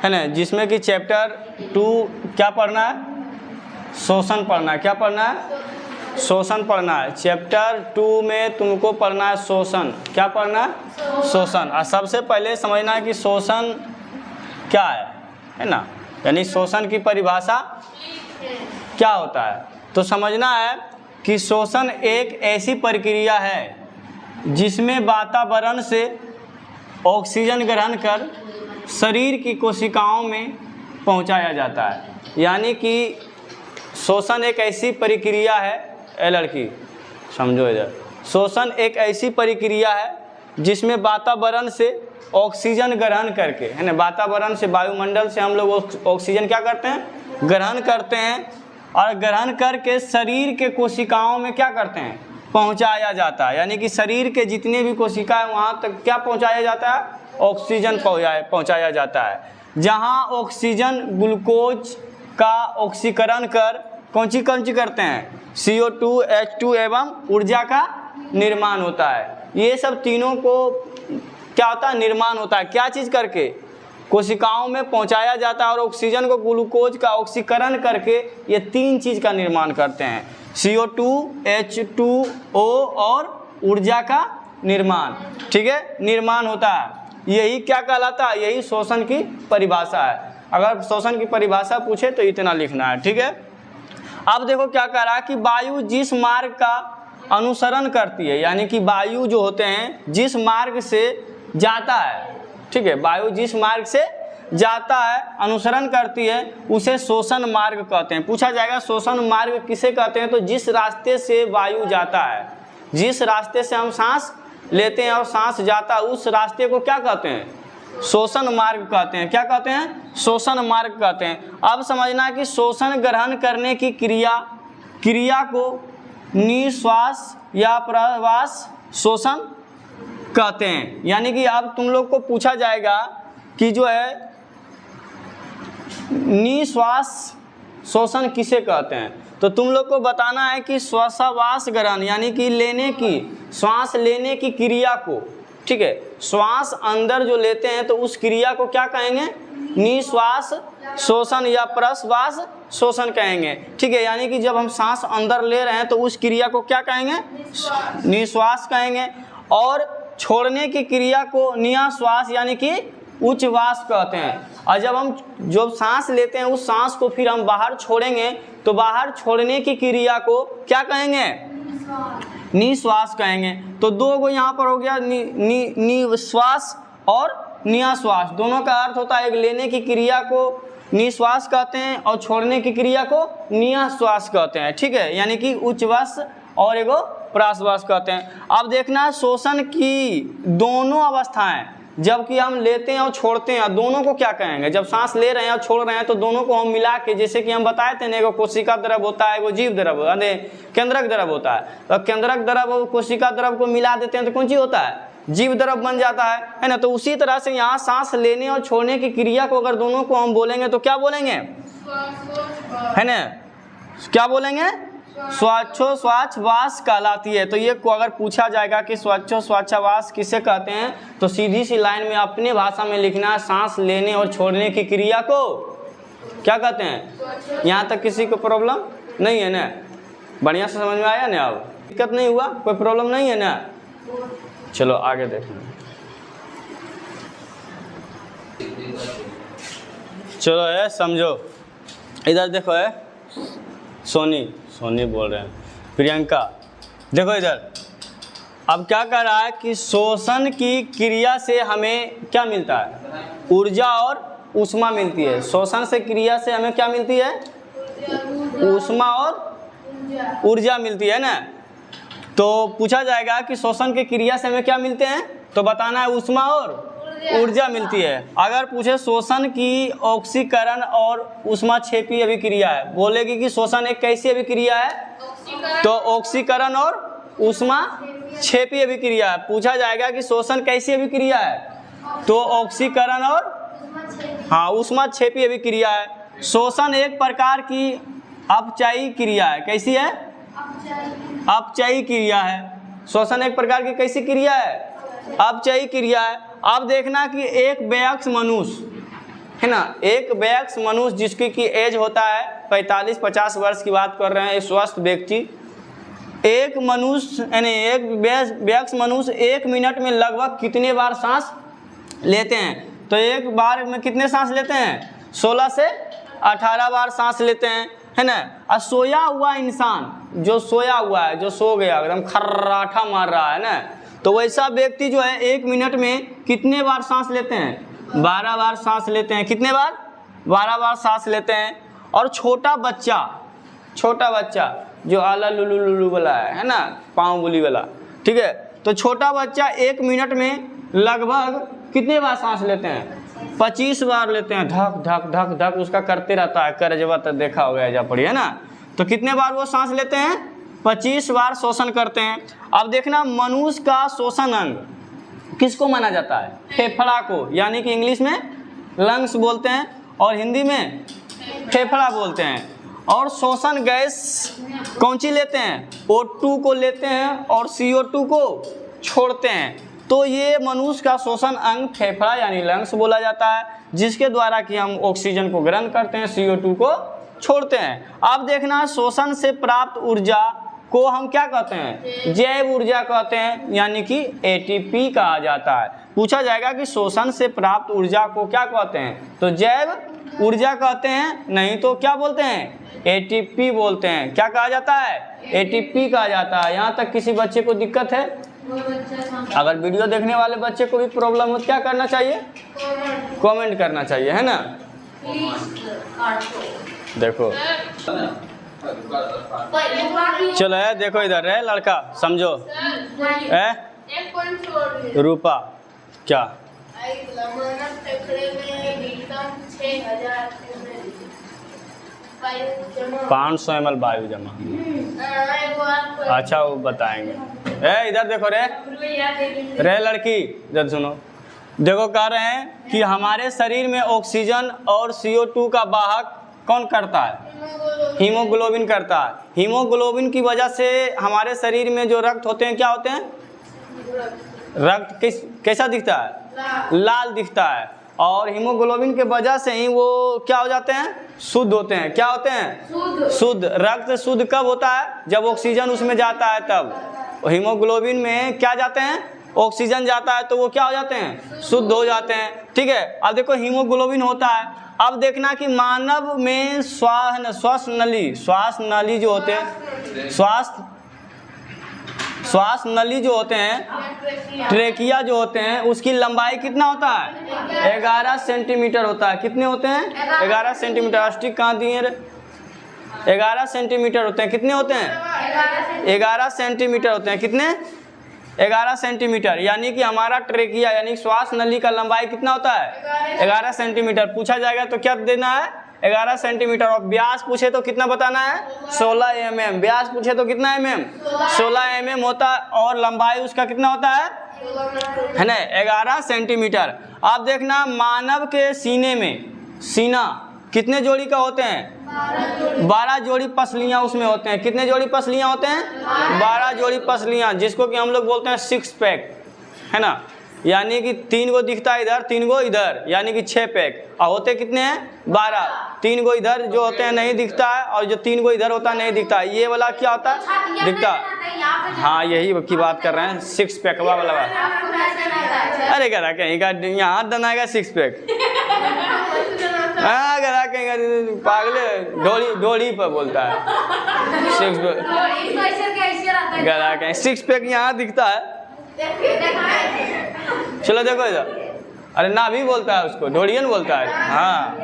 है ना, जिसमें कि चैप्टर 2 क्या पढ़ना है, शोषण पढ़ना है। क्या पढ़ना है, शोषण पढ़ना है। चैप्टर 2 में तुमको पढ़ना है शोषण। क्या पढ़ना है, शोषण। और सबसे पहले समझना है कि शोषण क्या है ना, यानी शोषण की परिभाषा क्या होता है। तो समझना है कि शोषण एक ऐसी प्रक्रिया है जिसमें वातावरण से ऑक्सीजन ग्रहण कर शरीर की कोशिकाओं में पहुंचाया जाता है। यानी कि शोषण एक ऐसी प्रक्रिया है, ए लड़की समझो इधर, शोषण एक ऐसी प्रक्रिया है जिसमें वातावरण से ऑक्सीजन ग्रहण करके, है ना, वातावरण से, वायुमंडल से हम लोग ऑक्सीजन क्या करते हैं, ग्रहण करते हैं, और ग्रहण करके शरीर के कोशिकाओं में क्या करते हैं, पहुंचाया जाता है। यानी कि शरीर के जितने भी कोशिका है वहाँ तक क्या पहुंचाया जाता है, ऑक्सीजन पहुंचाया जाता है। जहाँ ऑक्सीजन ग्लूकोज का ऑक्सीकरण कर कौन सी करते हैं, CO2, H2 एवं ऊर्जा का निर्माण होता है। ये सब तीनों को क्या होता है, निर्माण होता है। क्या चीज़ करके, कोशिकाओं में पहुंचाया जाता है और ऑक्सीजन को ग्लूकोज का ऑक्सीकरण करके ये 3 चीज़ का निर्माण करते हैं, CO2, H2O और ऊर्जा का निर्माण। ठीक है, निर्माण होता है। यही क्या कहलाता है, यही शोषण की परिभाषा है। अगर शोषण की परिभाषा पूछे तो इतना लिखना है। ठीक है, अब देखो क्या कह रहा है कि वायु जिस मार्ग का अनुसरण करती है, यानी कि वायु जो होते हैं जिस मार्ग से जाता है, ठीक है, वायु जिस मार्ग से जाता है, अनुसरण करती है, उसे शोषण मार्ग कहते हैं। पूछा जाएगा शोषण मार्ग किसे कहते हैं, तो जिस रास्ते से वायु जाता है, जिस रास्ते से हम सांस लेते हैं और सांस जाता है, उस रास्ते को क्या कहते हैं, शोषण मार्ग कहते हैं। क्या कहते हैं, शोषण मार्ग कहते हैं। अब समझना है कि शोषण ग्रहण करने की क्रिया को निश्वास या प्रवास शोषण कहते हैं। यानी कि अब तुम लोग को पूछा जाएगा कि जो है निश्वास शोषण किसे कहते हैं, तो तुम लोग को बताना है कि श्वासोच्छ्वास ग्रहण यानी कि लेने की, श्वास लेने की क्रिया को, ठीक है, श्वास अंदर जो लेते हैं तो उस क्रिया को क्या कहेंगे, निश्वास शोषण या प्रश्वास शोषण कहेंगे। ठीक है, यानी कि जब हम सांस अंदर ले रहे हैं तो उस क्रिया को क्या कहेंगे, निश्वास कहेंगे, और छोड़ने की क्रिया को निःश्वास यानी कि उच्छ्वास कहते हैं। और जब हम जो सांस लेते हैं उस सांस को फिर हम बाहर छोड़ेंगे तो बाहर छोड़ने की क्रिया को क्या कहेंगे, निश्वास कहेंगे। तो 2 गो यहाँ पर हो गया, निश्वास और निःश्वास। दोनों का अर्थ होता है, एक लेने की क्रिया को निश्वास कहते हैं और छोड़ने की क्रिया को निःश्वास कहते हैं। ठीक है, यानी कि उच्छ्वास और एगो प्रश्वास कहते हैं। अब देखना है शोषण की दोनों अवस्थाएं, जबकि हम लेते हैं और छोड़ते हैं, दोनों को क्या कहेंगे, जब सांस ले रहे हैं और छोड़ रहे हैं तो दोनों को हम मिला के, जैसे कि हम बताए थे ना, एगो कोशिका द्रव होता है, एगो जीव द्रव, अरे केंद्रक द्रव होता है। तो केंद्रक द्रव और कोशिका द्रव को मिला देते हैं तो कौन चीज होता है, जीव द्रव बन जाता है ना। तो उसी तरह से यहाँ सांस लेने और छोड़ने की क्रिया को अगर दोनों को हम बोलेंगे तो क्या बोलेंगे, है ना, क्या बोलेंगे, श्वासोच्छ्वास कहलाती है। तो ये को अगर पूछा जाएगा कि श्वासोच्छ्वास किसे कहते हैं, तो सीधी सी लाइन में अपने भाषा में लिखना है, सांस लेने और छोड़ने की क्रिया को क्या कहते हैं। यहाँ तक किसी को प्रॉब्लम नहीं है ना, बढ़िया से समझ में आया ना, अब दिक्कत नहीं हुआ, कोई प्रॉब्लम नहीं है ना। चलो आगे देखेंगे। चलो है समझो, इधर देखो है, सोनी बोल रहे हैं, प्रियंका देखो इधर। अब क्या कह रहा है कि शोषण की क्रिया से हमें क्या मिलता है, ऊर्जा और ऊष्मा मिलती है। शोषण से क्रिया से हमें क्या मिलती है, ऊष्मा और ऊर्जा मिलती है ना। तो पूछा जाएगा कि शोषण की क्रिया से हमें क्या मिलते हैं, तो बताना है ऊष्मा और ऊर्जा मिलती है। अगर पूछे शोषण की ऑक्सीकरण और ऊष्माक्षेपी अभिक्रिया है, बोलेगी कि शोषण एक कैसी अभिक्रिया है, तो ऑक्सीकरण और ऊष्माक्षेपी अभिक्रिया है। पूछा जाएगा कि शोषण कैसी अभिक्रिया है, तो ऑक्सीकरण और ऊष्माक्षेपी अभिक्रिया है। शोषण एक प्रकार की अपचयी क्रिया है। कैसी है, अपचयी क्रिया है। शोषण एक प्रकार की कैसी क्रिया है, अपचयी क्रिया है। अब देखना कि एक वयस्क मनुष्य, है ना। एक वयस्क मनुष्य जिसकी की एज होता है 45-50 वर्ष की बात कर रहे हैं, एक स्वस्थ व्यक्ति, एक मनुष्य यानी एक वयस्क मनुष्य 1 मिनट में लगभग कितने बार सांस लेते हैं? तो एक बार में कितने सांस लेते हैं? 16 से 18 बार सांस लेते हैं, है ना। और सोया हुआ इंसान, जो सोया हुआ है, जो सो गया एकदम खर्राटा मार रहा है ना, तो वैसा व्यक्ति जो है 1 मिनट में कितने बार सांस लेते हैं? 12 बार सांस लेते हैं। कितने बार? 12 बार सांस लेते हैं। और छोटा बच्चा जो आला लुलू लुलू वाला है ना, पाँव बोली वाला, ठीक है, तो छोटा बच्चा 1 मिनट में लगभग कितने बार सांस लेते हैं? 25 बार लेते हैं। धक धक धक धक उसका करते रहता है, करजवा तो देखा होगा जा पड़ी, है ना। तो कितने बार वो सांस लेते हैं? 25 बार शोषण करते हैं। अब देखना, मनुष्य का शोषण अंग किसको माना जाता है? फेफड़ा को, यानी कि इंग्लिश में लंग्स बोलते हैं और हिंदी में फेफड़ा बोलते हैं। और शोषण गैस कौन सी लेते हैं? O2 को लेते हैं और CO2 को छोड़ते हैं। तो ये मनुष्य का शोषण अंग फेफड़ा यानी लंग्स बोला जाता है, जिसके द्वारा कि हम ऑक्सीजन को ग्रहण करते हैं, CO2 को छोड़ते हैं। अब देखना, शोषण से प्राप्त ऊर्जा को हम क्या कहते हैं? जैव ऊर्जा कहते हैं, यानी कि ATP कहा जाता है। पूछा जाएगा कि शोषण से प्राप्त ऊर्जा को क्या कहते हैं? तो जैव ऊर्जा कहते हैं, नहीं तो क्या बोलते हैं? ATP बोलते हैं। क्या कहा जाता है? ATP कहा जाता है। यहाँ तक किसी बच्चे को दिक्कत है? अगर वीडियो देखने वाले बच्चे को भी प्रॉब्लम हो तो क्या करना चाहिए? कमेंट करना चाहिए, है ना। देखो चलो है, देखो इधर है लड़का, समझो है रूपा क्या? 500 ml वायु जमा। अच्छा वो बताएंगे। इधर देखो रे लड़की, इधर सुनो। देखो कह रहे हैं कि हमारे शरीर में ऑक्सीजन और CO2 का वाहक कौन करता है? हीमोग्लोबिन करता है। हीमोग्लोबिन की वजह से हमारे शरीर में जो रक्त होते हैं क्या होते हैं? रक्त कैसा दिखता है? लाल दिखता है। और हीमोग्लोबिन के वजह से ही वो क्या हो जाते हैं? शुद्ध होते हैं। क्या होते हैं? शुद्ध। रक्त शुद्ध कब होता है? जब ऑक्सीजन उसमें जाता है तब। हीमोग्लोबिन में क्या जाते हैं? ऑक्सीजन जाता है, तो वो क्या हो जाते हैं? शुद्ध हो जाते हैं, ठीक है। अब देखो हीमोग्लोबिन होता है। अब देखना कि मानव में श्वास नली जो होते हैं, श्वास नली जो होते हैं, ट्रेकिया जो होते हैं, उसकी लंबाई कितना होता है? 11 सेंटीमीटर होता है। कितने होते हैं? 11 सेंटीमीटर। स्टिक कहाँ दिए रे? 11 सेंटीमीटर होते हैं। कितने होते हैं? 11 सेंटीमीटर होते हैं। कितने? 11 सेंटीमीटर। यानी कि हमारा ट्रेकिया यानी श्वास नली का लंबाई कितना होता है? 11 सेंटीमीटर। पूछा जाएगा तो क्या देना है? 11 सेंटीमीटर। और व्यास पूछे तो कितना बताना है? 16 mm। व्यास पूछे तो कितना mm? 16 mm होता है। और लंबाई उसका कितना होता है ना? 11 सेंटीमीटर। आप देखना, मानव के सीने में, सीना कितने जोड़ी का होते हैं? 12 जोड़ी पसलियां उसमें होते हैं। कितने जोड़ी पसलियां होते हैं? 12 जोड़ी पसलियां, जिसको कि हम लोग बोलते हैं 6 पैक, है ना। यानी कि 3 गो दिखता है इधर, 3 गो इधर, यानी कि 6 पैक। और होते कितने हैं? 12। 3 गो इधर जो होते हैं नहीं दिखता है, और जो 3 गो इधर होता है नहीं दिखता है। ये वाला क्या होता है? दिखता है। हाँ, यही की बात कर रहे हैं, 6 पैक वाला। अरे कह रहा कहीं का यहाँ बनाएगा 6 पैक। हाँ, कह रहा कहीं पागले डोली पर बोलता है 6 पैक। कह रहा कहीं 6 पैक यहाँ दिखता है। चलो देखो इधर। अरे ना भी बोलता है उसको, ढोड़ियन बोलता है। हाँ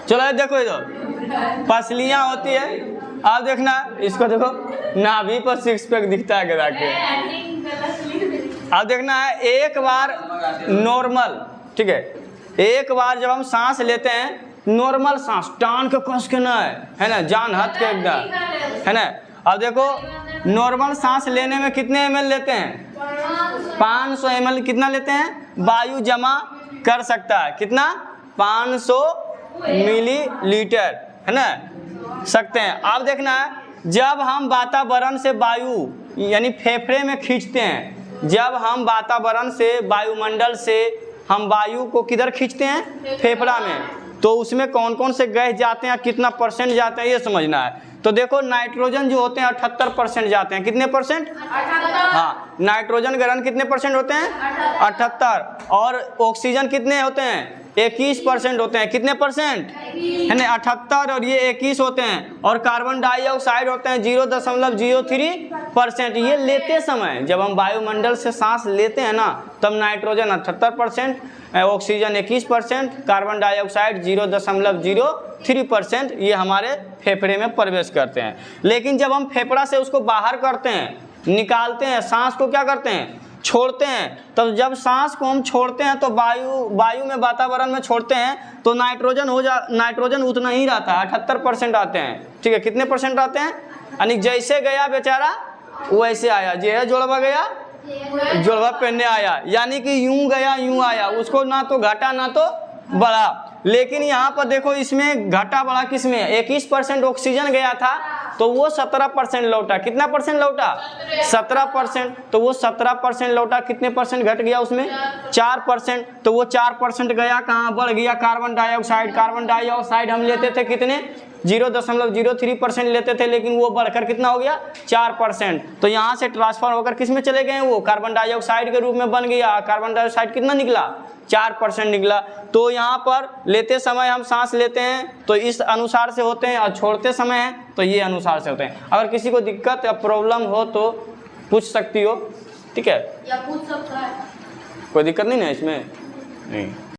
चलो देखो इधर पसलियां होती है। आप देखना इसको, देखो नाभि पर 6 पैक दिखता है गिरा के। आप देखना है, एक बार नॉर्मल, ठीक है, एक बार जब हम सांस लेते हैं, नॉर्मल सांस टान के कस के ना है ना, जान हट के एकदम, है ना। अब देखो नॉर्मल सांस लेने में कितने ml लेते हैं? 500 ml। कितना लेते हैं? वायु जमा कर सकता है। कितना? 500 मिलीलीटर, है ना, सकते हैं। अब देखना है, जब हम वातावरण से वायु यानी फेफड़े में खींचते हैं, जब हम वातावरण से, वायुमंडल से हम वायु को किधर खींचते हैं, फेफड़ा में। तो उसमें कौन कौन से गैस जाते हैं, कितना परसेंट जाते हैं, ये समझना है। तो देखो नाइट्रोजन जो होते हैं 78% जाते हैं। कितने परसेंट? 78। हाँ, नाइट्रोजन ग्रहण कितने परसेंट होते हैं? 78। और ऑक्सीजन कितने होते हैं? 21% होते हैं। कितने परसेंट? यानी 78 और ये 21 होते हैं। और कार्बन डाइऑक्साइड होते हैं 0.03%। ये लेते समय, जब हम वायुमंडल से सांस लेते हैं ना, तब नाइट्रोजन 78%, ऑक्सीजन 21%, कार्बन डाइऑक्साइड 0.03% ये हमारे फेफड़े में प्रवेश करते हैं। लेकिन जब हम फेफड़ा से उसको बाहर करते हैं, निकालते हैं, सांस को क्या करते हैं, छोड़ते हैं, तब जब सांस को हम छोड़ते हैं तो वायु में, वातावरण में छोड़ते हैं तो नाइट्रोजन उतना ही रहता है, 78% आते हैं। ठीक है, कितने परसेंट आते हैं? यानी जैसे गया बेचारा वैसे आया, जे जोड़वा गया जोड़वा पहनने आया, यानी कि यूं गया यूं आया, उसको ना तो घटा ना तो बढ़ा। लेकिन यहाँ पर देखो इसमें घटा बढ़ा किसमें? 21% ऑक्सीजन गया था तो वो 17% लौटा। कितना परसेंट लौटा? 17%। तो वो 17% लौटा, कितने परसेंट घट गया उसमें? 4%। तो वो 4% गया कहाँ? बढ़ गया कार्बन डाइऑक्साइड। कार्बन डाइऑक्साइड हम लेते थे कितने? 0.03% लेते थे, लेकिन वो बढ़कर कितना हो गया? 4%। तो यहाँ से ट्रांसफर होकर किस में चले गए? वो कार्बन डाइऑक्साइड के रूप में बन गया। कार्बन डाइऑक्साइड कितना निकला? 4% निकला। तो यहाँ पर लेते समय हम सांस लेते हैं तो इस अनुसार से होते हैं, और छोड़ते समय है तो ये अनुसार से होते हैं। अगर किसी को दिक्कत या प्रॉब्लम हो तो पूछ सकती हो, ठीक है? या पूछ सकता है, कोई दिक्कत नहीं ना इसमें? नहीं।